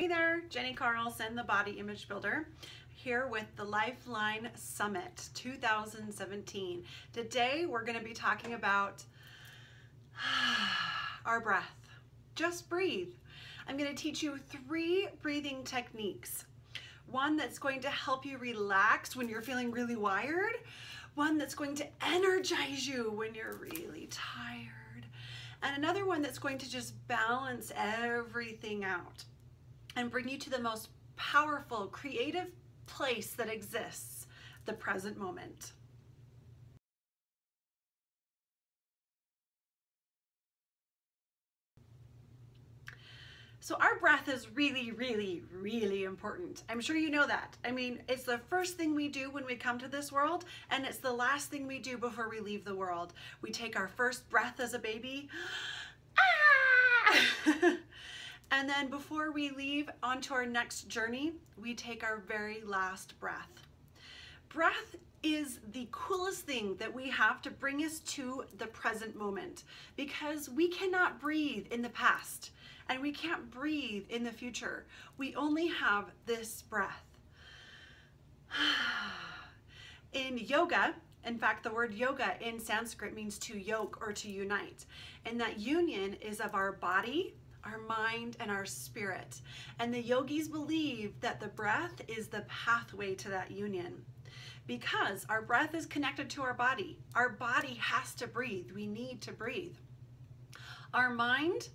Hey there, Jenny Carlson, the Body Image Builder, here with the Lifeline Summit 2017. Today we're going to be talking about our breath. Just breathe. I'm going to teach you 3 breathing techniques. One that's going to help you relax when you're feeling really wired. One that's going to energize you when you're really tired. And another one that's going to just balance everything out and bring you to the most powerful, creative place that exists, the present moment. So our breath is really, really, really important. I'm sure you know that. I mean, it's the first thing we do when we come to this world, and it's the last thing we do before we leave the world. We take our first breath as a baby. Ah! And then before we leave onto our next journey, we take our very last breath. Breath is the coolest thing that we have to bring us to the present moment, because we cannot breathe in the past and we can't breathe in the future. We only have this breath. In yoga, in fact, the word yoga in Sanskrit means to yoke or to unite. And that union is of our body, our mind, and our spirit. And the yogis believe that the breath is the pathway to that union. Because our breath is connected to our body. Our body has to breathe. We need to breathe. Our mind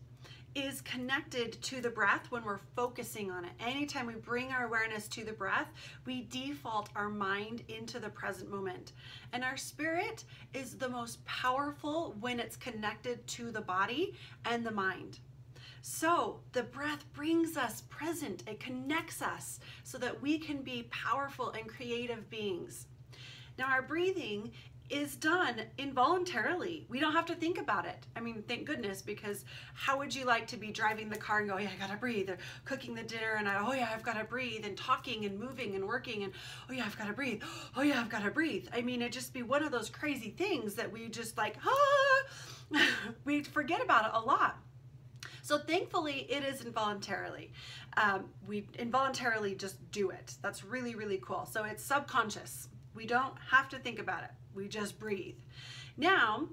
is connected to the breath when we're focusing on it. Anytime we bring our awareness to the breath, we default our mind into the present moment. And our spirit is the most powerful when it's connected to the body and the mind. So the breath brings us present. It connects us so that we can be powerful and creative beings. Now our breathing is done involuntarily. We don't have to think about it. I mean, thank goodness, because how would you like to be driving the car and go, yeah, I gotta breathe, or cooking the dinner and oh yeah, I've gotta breathe, and talking and moving and working and oh yeah, I've gotta breathe, oh yeah, I've gotta breathe. I mean, it'd just be one of those crazy things that we just like, we forget about it a lot. So thankfully, it is involuntarily. We involuntarily just do it. That's really, really cool. So it's subconscious. We don't have to think about it. We just breathe. Now,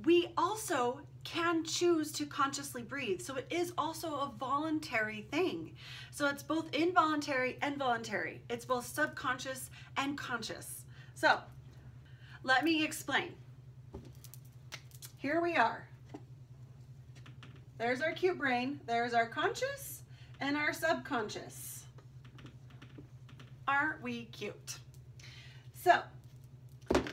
we also can choose to consciously breathe. So it is also a voluntary thing. So it's both involuntary and voluntary. It's both subconscious and conscious. So let me explain. Here we are. There's our cute brain, there's our conscious and our subconscious. Aren't we cute? So,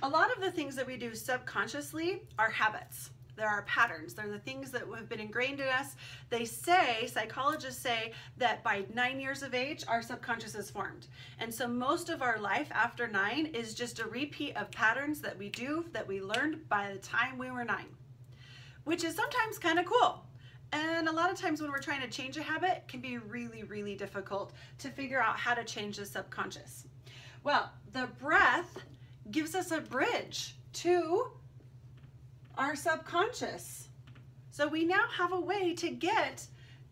a lot of the things that we do subconsciously are habits. They're our patterns. They're the things that have been ingrained in us. They say, psychologists say, that by 9 years of age, our subconscious is formed. And so most of our life after 9 is just a repeat of patterns that we do, that we learned by the time we were 9, which is sometimes kind of cool. And a lot of times when we're trying to change a habit, it can be really, really difficult to figure out how to change the subconscious. Well, the breath gives us a bridge to our subconscious. So we now have a way to get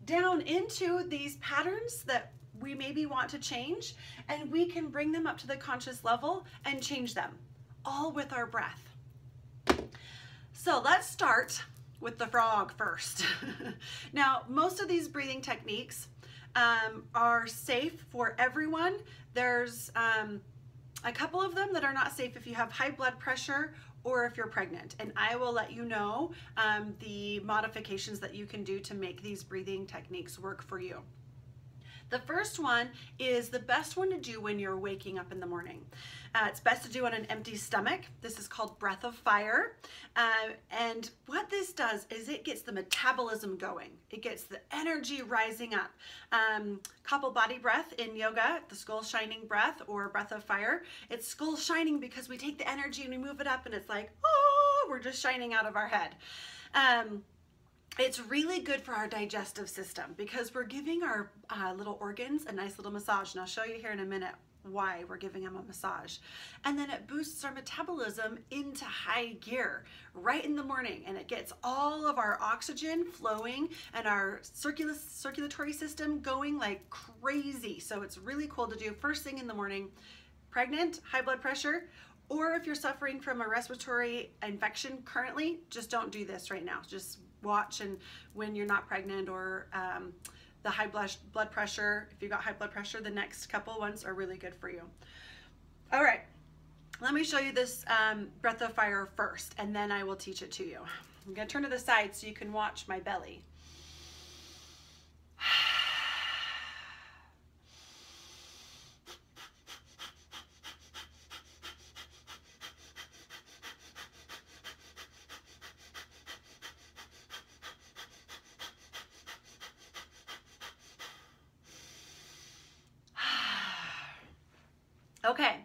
down into these patterns that we maybe want to change, and we can bring them up to the conscious level and change them, all with our breath. So let's start with the frog first. Now, most of these breathing techniques are safe for everyone. There's a couple of them that are not safe if you have high blood pressure or if you're pregnant. And I will let you know the modifications that you can do to make these breathing techniques work for you. The first one is the best one to do when you're waking up in the morning. It's best to do on an empty stomach. This is called Breath of Fire. And what this does is it gets the metabolism going. It gets the energy rising up. Kapalbhati breath in yoga, the skull shining breath or Breath of Fire. It's skull shining because we take the energy and we move it up and it's like, oh, we're just shining out of our head. It's really good for our digestive system because we're giving our little organs a nice little massage, and I'll show you here in a minute why we're giving them a massage. And then it boosts our metabolism into high gear right in the morning, and it gets all of our oxygen flowing and our circulatory system going like crazy. So it's really cool to do first thing in the morning. Pregnant, high blood pressure, or if you're suffering from a respiratory infection currently, just don't do this right now. Just watch, and when you're not pregnant or the high blood pressure, if you got high blood pressure, the next couple ones are really good for you. All right, let me show you this breath of fire first, and then I will teach it to you. I'm gonna turn to the side so you can watch my belly. Okay,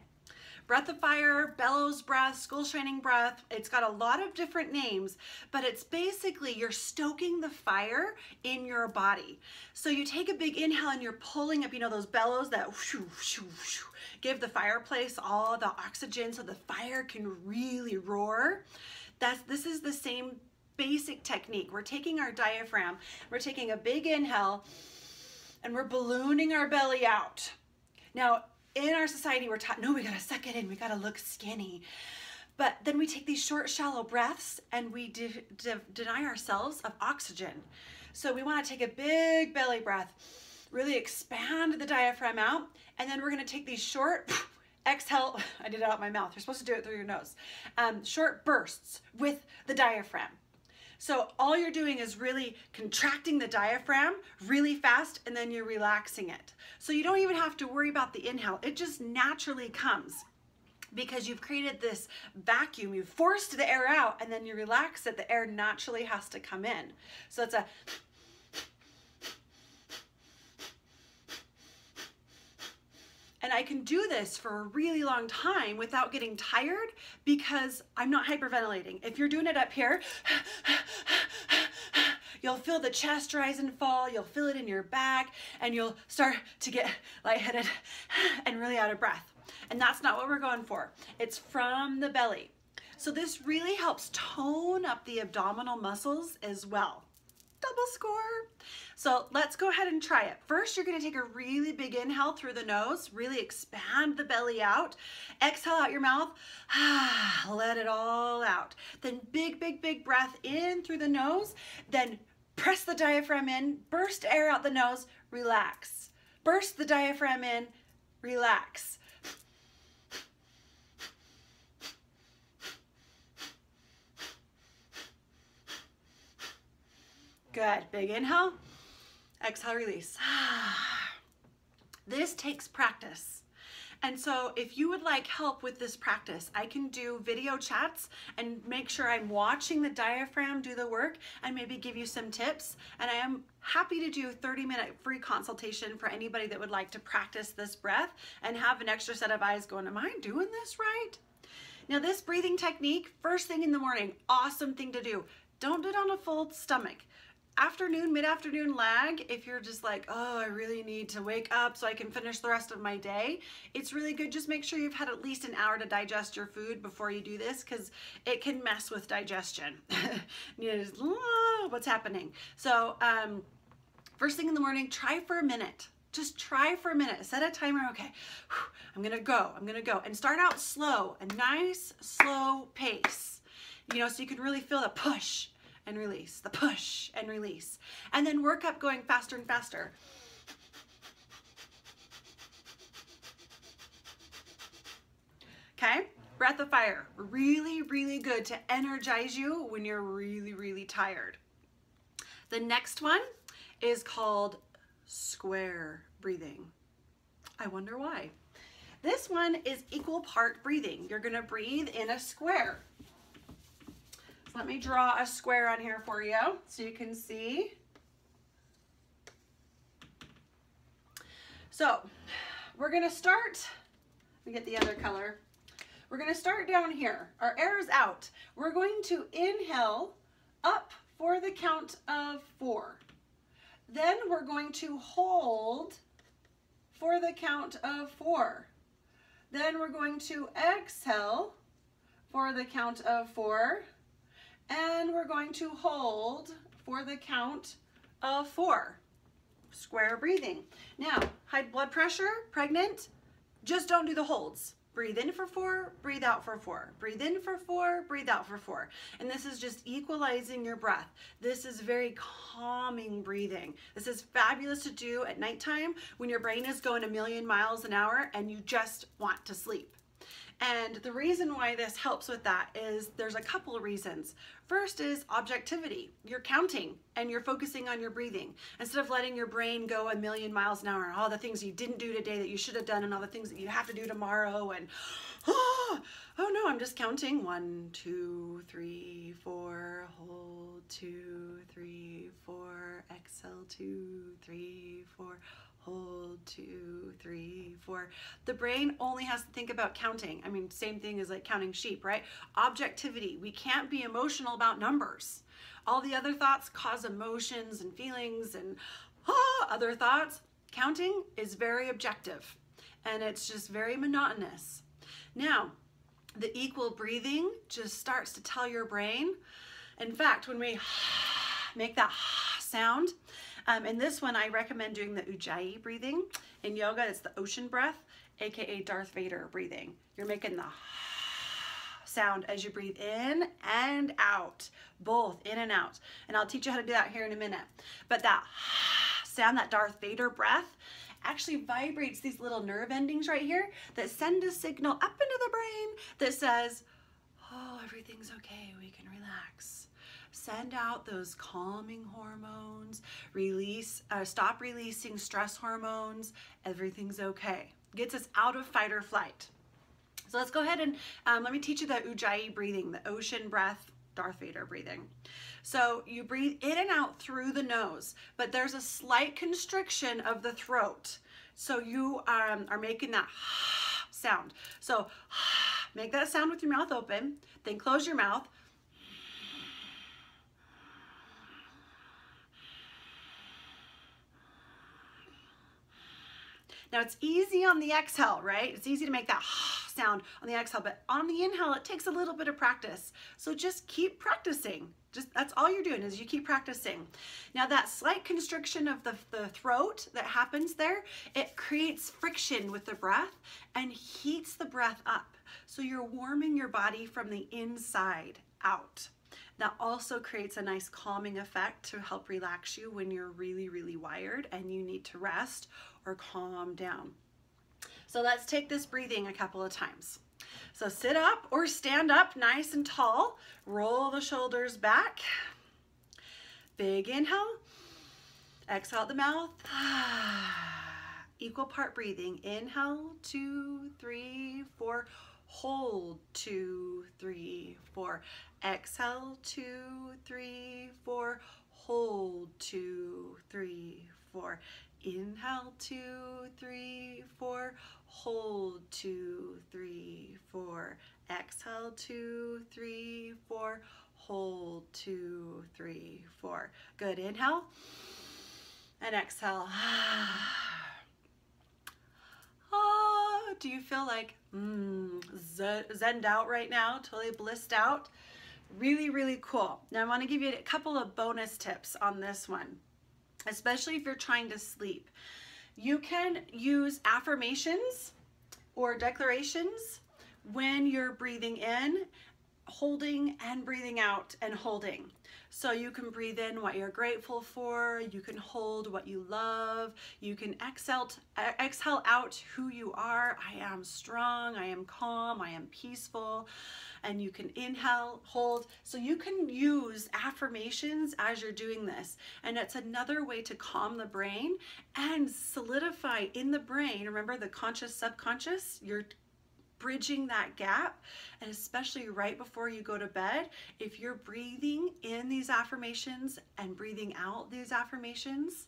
breath of fire, bellows breath, skull shining breath. It's got a lot of different names, but it's basically you're stoking the fire in your body. So you take a big inhale and you're pulling up, you know, those bellows that whoosh, whoosh, whoosh, give the fireplace all the oxygen so the fire can really roar. This is the same basic technique. We're taking our diaphragm, we're taking a big inhale, and we're ballooning our belly out. Now, in our society, we're taught, no, we gotta suck it in, we gotta look skinny. But then we take these short, shallow breaths and we deny ourselves of oxygen. So we wanna take a big belly breath, really expand the diaphragm out, and then we're gonna take these short, exhale, I did it out my mouth, you're supposed to do it through your nose, short bursts with the diaphragm. So all you're doing is really contracting the diaphragm really fast, and then you're relaxing it. So you don't even have to worry about the inhale. It just naturally comes because you've created this vacuum. You've forced the air out, and then you relax it. The air naturally has to come in. So it's a... And I can do this for a really long time without getting tired because I'm not hyperventilating. If you're doing it up here, you'll feel the chest rise and fall, you'll feel it in your back, and you'll start to get lightheaded and really out of breath. And that's not what we're going for. It's from the belly. So this really helps tone up the abdominal muscles as well. Double score. So let's go ahead and try it. First, you're gonna take a really big inhale through the nose, really expand the belly out. Exhale out your mouth, let it all out. Then big, big, big breath in through the nose, then press the diaphragm in, burst air out the nose, relax. Burst the diaphragm in, relax. Good, big inhale, exhale, release. This takes practice. And so if you would like help with this practice, I can do video chats and make sure I'm watching the diaphragm do the work and maybe give you some tips. And I am happy to do a 30-minute free consultation for anybody that would like to practice this breath and have an extra set of eyes going, am I doing this right? Now this breathing technique, first thing in the morning, awesome thing to do. Don't do it on a full stomach. Afternoon, mid-afternoon lag, if you're just like, oh, I really need to wake up so I can finish the rest of my day, it's really good. Just make sure you've had at least an hour to digest your food before you do this because it can mess with digestion. What's happening? So first thing in the morning, try for a minute. Just try for a minute. Set a timer. Okay, I'm gonna go. And start out slow, a nice slow pace, you know, so you can really feel the push and release, the push and release. And then work up going faster and faster. Okay, breath of fire, really, really good to energize you when you're really, really tired. The next one is called square breathing. I wonder why. This one is equal part breathing. You're gonna breathe in a square. Let me draw a square on here for you so you can see. So we're gonna start, let me get the other color. We're gonna start down here. Our air is out. We're going to inhale up for the count of 4. Then we're going to hold for the count of 4. Then we're going to exhale for the count of 4. And we're going to hold for the count of 4. Square breathing. Now, high blood pressure, pregnant, just don't do the holds. Breathe in for 4, breathe out for 4. Breathe in for 4, breathe out for 4. And this is just equalizing your breath. This is very calming breathing. This is fabulous to do at nighttime when your brain is going a million miles an hour and you just want to sleep. And the reason why this helps with that is there's a couple of reasons. First is objectivity. You're counting and you're focusing on your breathing instead of letting your brain go a million miles an hour and all the things you didn't do today that you should have done and all the things that you have to do tomorrow and oh no, I'm just counting 1, 2, 3, 4, hold 2, 3, 4, exhale 2, 3, 4. Hold 2, 3, 4. The brain only has to think about counting. I mean, same thing as like counting sheep, right? Objectivity. We can't be emotional about numbers. All the other thoughts cause emotions and feelings and other thoughts. Counting is very objective and it's just very monotonous. Now, the equal breathing just starts to tell your brain. In fact, when we make that sound, in this one, I recommend doing the Ujjayi breathing. In yoga, it's the ocean breath, aka Darth Vader breathing. You're making the sound as you breathe in and out, both in and out. And I'll teach you how to do that here in a minute. But that sound, that Darth Vader breath, actually vibrates these little nerve endings right here that send a signal up into the brain that says, oh, everything's okay, we can relax. Send out those calming hormones, stop releasing stress hormones, everything's okay. Gets us out of fight or flight. So let's go ahead and let me teach you the Ujjayi breathing, the ocean breath, Darth Vader breathing. So you breathe in and out through the nose, but there's a slight constriction of the throat. So you are making that sound. So make that sound with your mouth open, then close your mouth. Now it's easy on the exhale, right? It's easy to make that sound on the exhale, but on the inhale, it takes a little bit of practice. So just keep practicing. That's all you're doing is you keep practicing. Now that slight constriction of the throat that happens there, it creates friction with the breath and heats the breath up. So you're warming your body from the inside out. That also creates a nice calming effect to help relax you when you're really, really wired and you need to rest or calm down. So let's take this breathing a couple of times. So sit up or stand up nice and tall. Roll the shoulders back. Big inhale. Exhale out the mouth. Equal part breathing. Inhale, 2, 3, 4. Hold, 2, 3, 4. Exhale, 2, 3, 4. Hold, 2, 3, 4. Inhale, 2, 3, 4. Hold, 2, 3, 4. Exhale, 2, 3, 4. Hold, 2, 3, 4. Good. Inhale and exhale. Oh, do you feel like zened out right now? Totally blissed out? Really, really cool. Now I want to give you a couple of bonus tips on this one, especially if you're trying to sleep. You can use affirmations or declarations when you're breathing in, holding, and breathing out and holding. So you can breathe in what you're grateful for, you can hold what you love, you can exhale out who you are. I am strong, I am calm, I am peaceful. And you can inhale, hold. So you can use affirmations as you're doing this. And it's another way to calm the brain and solidify in the brain. Remember the conscious, subconscious? You're bridging that gap, and especially right before you go to bed, if you're breathing in these affirmations and breathing out these affirmations,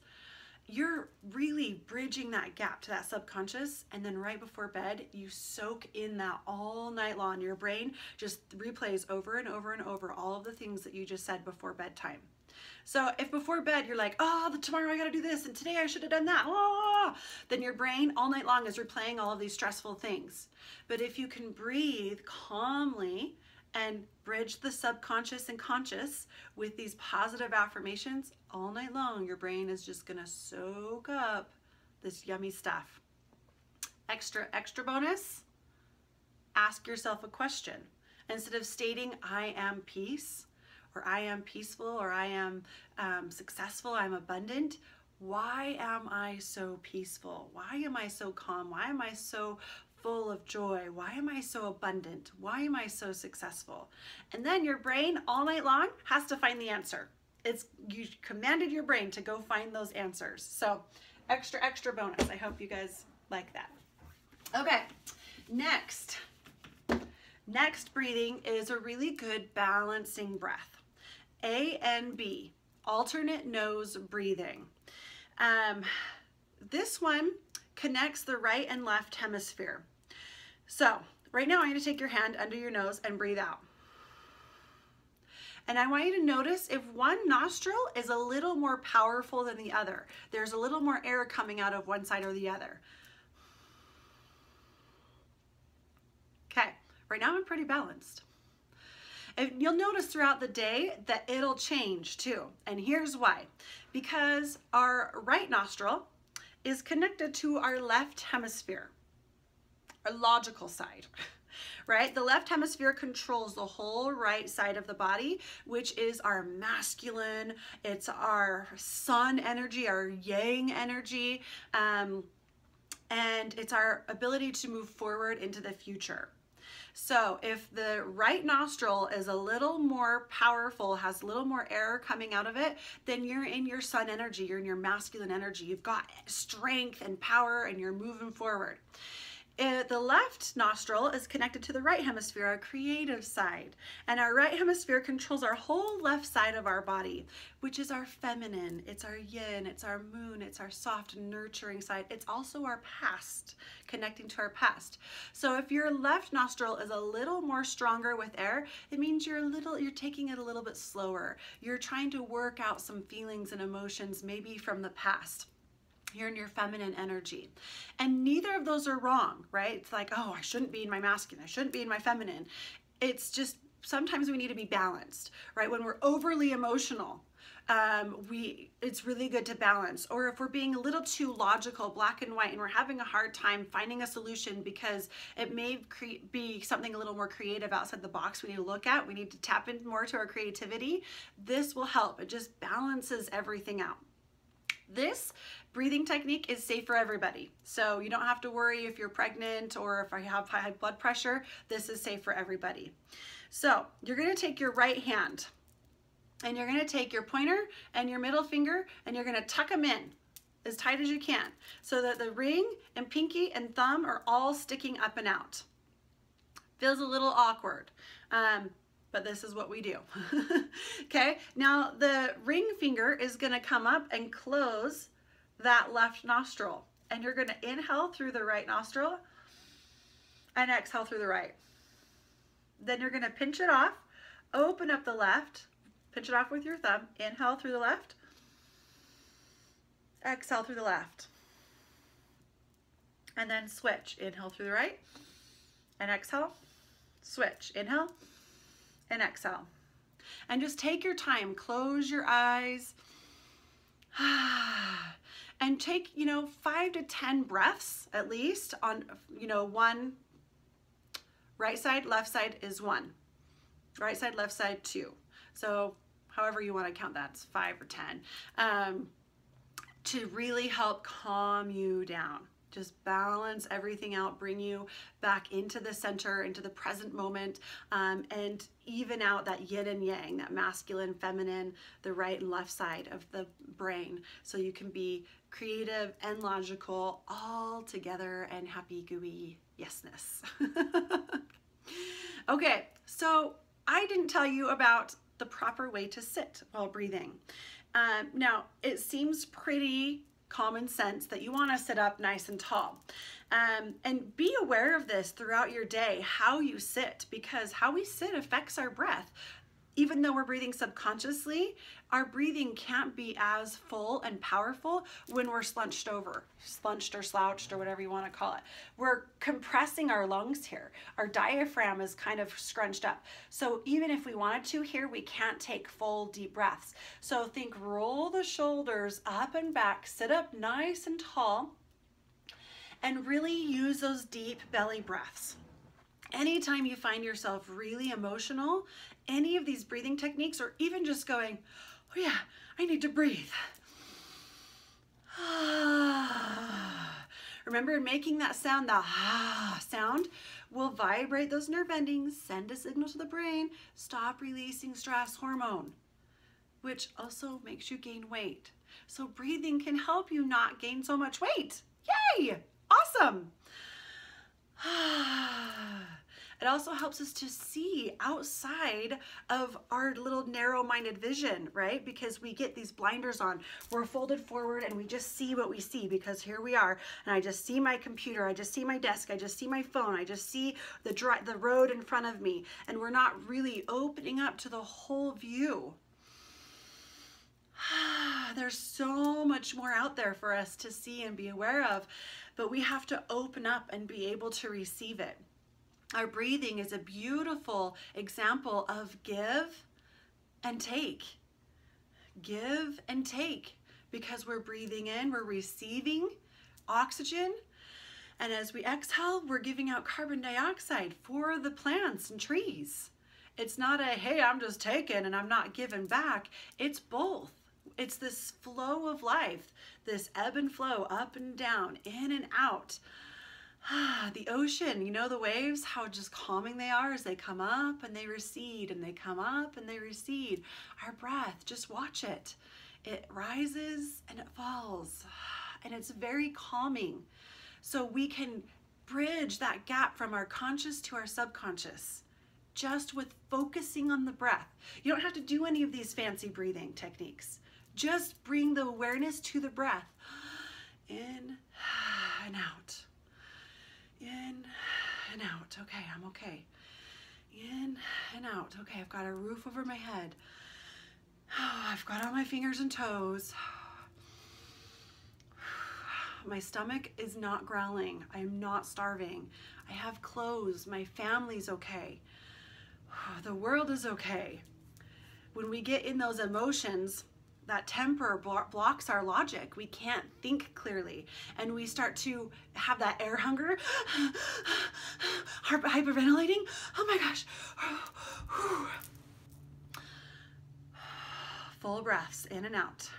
you're really bridging that gap to that subconscious, and then right before bed, you soak in that all night long. Your brain just replays over and over and over all of the things that you just said before bedtime. So if before bed you're like, oh, tomorrow I gotta do this, and today I should have done that, then your brain all night long is replaying all of these stressful things. But if you can breathe calmly and bridge the subconscious and conscious with these positive affirmations all night long, your brain is just gonna soak up this yummy stuff. Extra bonus, ask yourself a question. Instead of stating, I am peace, or I am peaceful, or I am successful, I'm abundant, why am I so peaceful? Why am I so calm? Why am I so full of joy? Why am I so abundant? Why am I so successful? And then your brain all night long has to find the answer. You commanded your brain to go find those answers. So extra bonus. I hope you guys like that. Okay, next breathing is a really good balancing breath. A and B, alternate nose breathing. This one connects the right and left hemisphere. So right now I'm going to take your hand under your nose and breathe out. And I want you to notice if one nostril is a little more powerful than the other. There's a little more air coming out of one side or the other. Okay, right now I'm pretty balanced. And you'll notice throughout the day that it'll change too. And here's why. Because our right nostril is connected to our left hemisphere, our logical side, right? The left hemisphere controls the whole right side of the body, which is our masculine, it's our sun energy, our yang energy, and it's our ability to move forward into the future. So if the right nostril is a little more powerful, has a little more air coming out of it, then you're in your sun energy, you're in your masculine energy. You've got strength and power and you're moving forward. The left nostril is connected to the right hemisphere, our creative side. And our right hemisphere controls our whole left side of our body, which is our feminine, it's our yin, it's our moon, it's our soft, nurturing side. It's also our past, connecting to our past. So if your left nostril is a little more stronger with air, it means you're taking it a little bit slower. You're trying to work out some feelings and emotions, maybe from the past. You're in your feminine energy. And neither of those are wrong, right? It's like, oh, I shouldn't be in my masculine, I shouldn't be in my feminine. It's just sometimes we need to be balanced, right? When we're overly emotional, it's really good to balance. Or if we're being a little too logical, black and white, and we're having a hard time finding a solution because it may be something a little more creative outside the box we need to look at, we need to tap in more to our creativity, this will help. It just balances everything out. This breathing technique is safe for everybody. So you don't have to worry if you're pregnant or if I have high blood pressure. This is safe for everybody. So you're going to take your right hand and you're going to take your pointer and your middle finger and you're going to tuck them in as tight as you can so that the ring and pinky and thumb are all sticking up and out. Feels a little awkward. But this is what we do. Okay, now the ring finger is gonna come up and close that left nostril. And you're gonna inhale through the right nostril and exhale through the right. Then you're gonna pinch it off, open up the left, pinch it off with your thumb, inhale through the left, exhale through the left. And then switch, inhale through the right, and exhale, switch, inhale, and exhale. And just take your time, close your eyes, and take, 5 to 10 breaths at least on, one. Right side, left side is 1. Right side, left side, 2. So however you want to count that, it's 5 or 10, to really help calm you down. Just balance everything out, bring you back into the center, into the present moment, and even out that yin and yang, that masculine, feminine, the right and left side of the brain. So you can be creative and logical all together and happy, gooey yesness. Okay, so I didn't tell you about the proper way to sit while breathing. Now, it seems pretty common sense that you want to sit up nice and tall. And be aware of this throughout your day, how you sit, because how we sit affects our breath. Even though we're breathing subconsciously, our breathing can't be as full and powerful when we're slunched over, slunched or slouched or whatever you want to call it. We're compressing our lungs here. Our diaphragm is kind of scrunched up. So even if we wanted to here, we can't take full deep breaths. So think roll the shoulders up and back, sit up nice and tall, and really use those deep belly breaths. Anytime you find yourself really emotional, any of these breathing techniques, or even just going, oh yeah, I need to breathe. Remember, making that sound, the sound, will vibrate those nerve endings, send a signal to the brain, stop releasing stress hormone, which also makes you gain weight. So breathing can help you not gain so much weight. Yay! Awesome. It also helps us to see outside of our little narrow-minded vision, right? Because we get these blinders on. We're folded forward and we just see what we see, because here we are, and I just see my computer, I just see my desk, I just see my phone, I just see the road in front of me, and we're not really opening up to the whole view. There's so much more out there for us to see and be aware of, but we have to open up and be able to receive it. Our breathing is a beautiful example of give and take. Give and take, because we're breathing in, we're receiving oxygen, and as we exhale, we're giving out carbon dioxide for the plants and trees. It's not a, hey, I'm just taking and I'm not giving back. It's both. It's this flow of life, this ebb and flow, up and down, in and out. The ocean, you know, the waves, how just calming they are as they come up and they recede, and they come up and they recede. Our breath, just watch it. It rises and it falls, and it's very calming. So we can bridge that gap from our conscious to our subconscious just with focusing on the breath. You don't have to do any of these fancy breathing techniques. Just bring the awareness to the breath. In and out. In and out. Okay, I'm okay. In and out. Okay, I've got a roof over my head. I've got all my fingers and toes. My stomach is not growling. I'm not starving. I have clothes. My family's okay. The world is okay. When we get in those emotions, that temper blocks our logic. We can't think clearly, and we start to have that air hunger, hyperventilating. Oh my gosh. Full breaths in and out.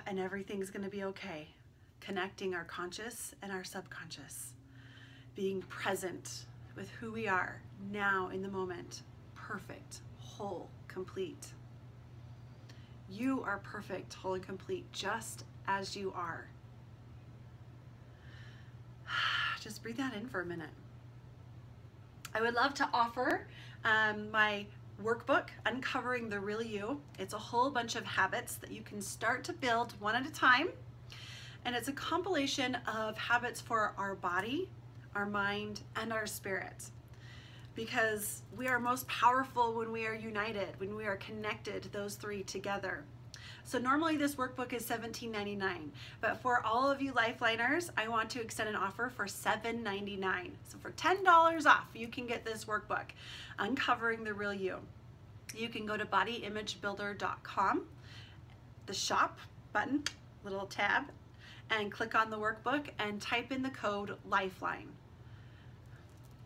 And everything's going to be okay. Connecting our conscious and our subconscious. Being present with who we are now in the moment. Perfect, whole, complete. You are perfect, whole, and complete just as you are. Just breathe that in for a minute. I would love to offer my workbook, Uncovering the Real You. It's a whole bunch of habits that you can start to build one at a time. And it's a compilation of habits for our body, our mind, and our spirit. Because we are most powerful when we are united, when we are connected, those three together. So normally this workbook is $17.99, but for all of you Lifeliners, I want to extend an offer for $7.99. So for $10 off, you can get this workbook, Uncovering the Real You. You can go to bodyimagebuilder.com, the shop button, little tab, and click on the workbook and type in the code LIFELINE.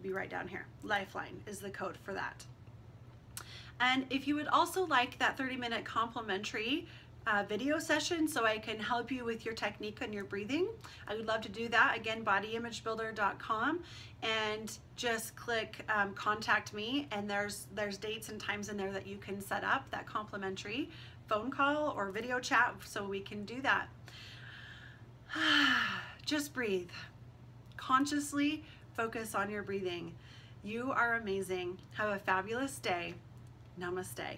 Be right down here. Lifeline is the code for that. And if you would also like that 30-minute complimentary video session so I can help you with your technique and your breathing, I would love to do that. Again, bodyimagebuilder.com, and just click contact me, and there's dates and times in there that you can set up that complimentary phone call or video chat so we can do that. Just breathe. Consciously focus on your breathing. You are amazing. Have a fabulous day. Namaste.